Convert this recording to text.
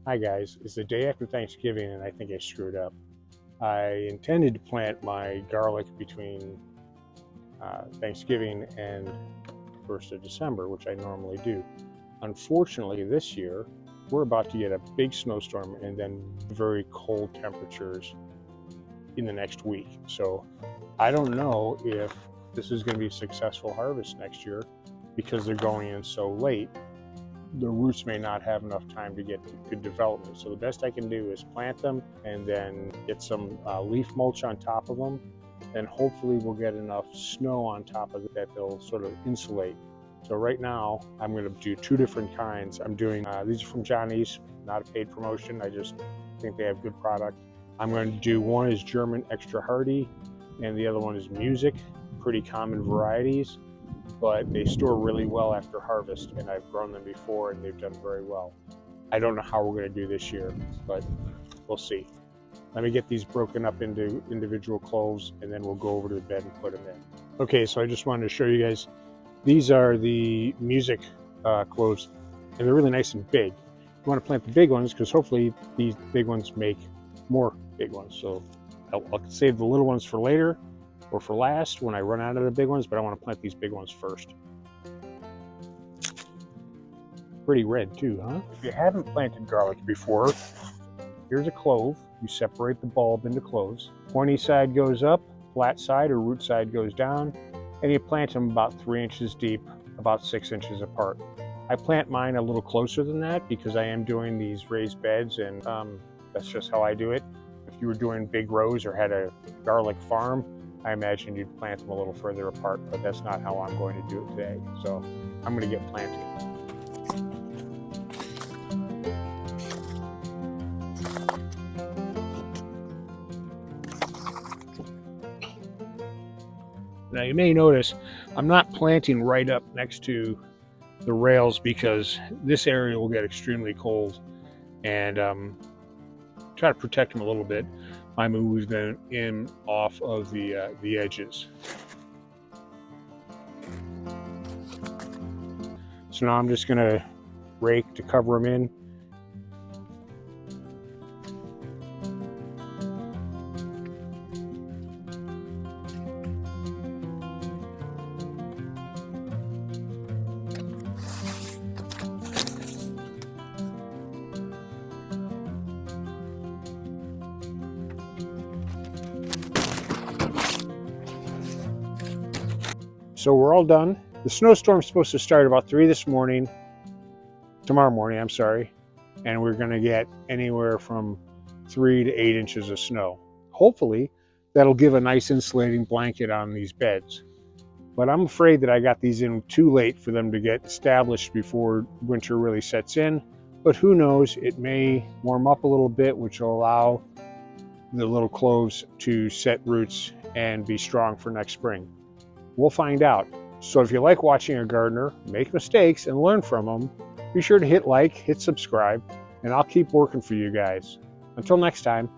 Hi guys, it's the day after Thanksgiving and I think I screwed up. I intended to plant my garlic between Thanksgiving and 1st of December, which I normally do. Unfortunately, this year, we're about to get a big snowstorm and then very cold temperatures in the next week. So I don't know if this is going to be a successful harvest next year because they're going in so late. The roots may not have enough time to get good development. So the best I can do is plant them and then get some leaf mulch on top of them. And hopefully we'll get enough snow on top of it that they'll sort of insulate. So right now I'm going to do two different kinds. I'm doing, these are from Johnny's, not a paid promotion. I just think they have good product. I'm going to do, one is German extra hardy and the other one is music, pretty common varieties, but they store really well after harvest, and I've grown them before and they've done very well. I don't know how we're going to do this year, but we'll see. Let me get these broken up into individual cloves and then we'll go over to the bed and put them in. Okay, so I just wanted to show you guys, these are the music cloves, and they're really nice and big. You want to plant the big ones because hopefully these big ones make more big ones. So I'll save the little ones for later or for last when I run out of the big ones, but I want to plant these big ones first. Pretty red too, huh? If you haven't planted garlic before, here's a clove. You separate the bulb into cloves. Pointy side goes up, flat side or root side goes down, and you plant them about 3 inches deep, about 6 inches apart. I plant mine a little closer than that because I am doing these raised beds, and that's just how I do it. If you were doing big rows or had a garlic farm, I imagine you'd plant them a little further apart, but that's not how I'm going to do it today. So I'm going to get planting. Now you may notice I'm not planting right up next to the rails because this area will get extremely cold, and try to protect them a little bit. I move them in off of the edges. So now I'm just going to rake to cover them in. So we're all done. The snowstorm's supposed to start about 3 this morning, tomorrow morning, I'm sorry, and we're going to get anywhere from 3 to 8 inches of snow. Hopefully, that'll give a nice insulating blanket on these beds. But I'm afraid that I got these in too late for them to get established before winter really sets in. But who knows, it may warm up a little bit, which will allow the little cloves to set roots and be strong for next spring. We'll find out. So if you like watching a gardener make mistakes and learn from them, be sure to hit like, hit subscribe, and I'll keep working for you guys. Until next time.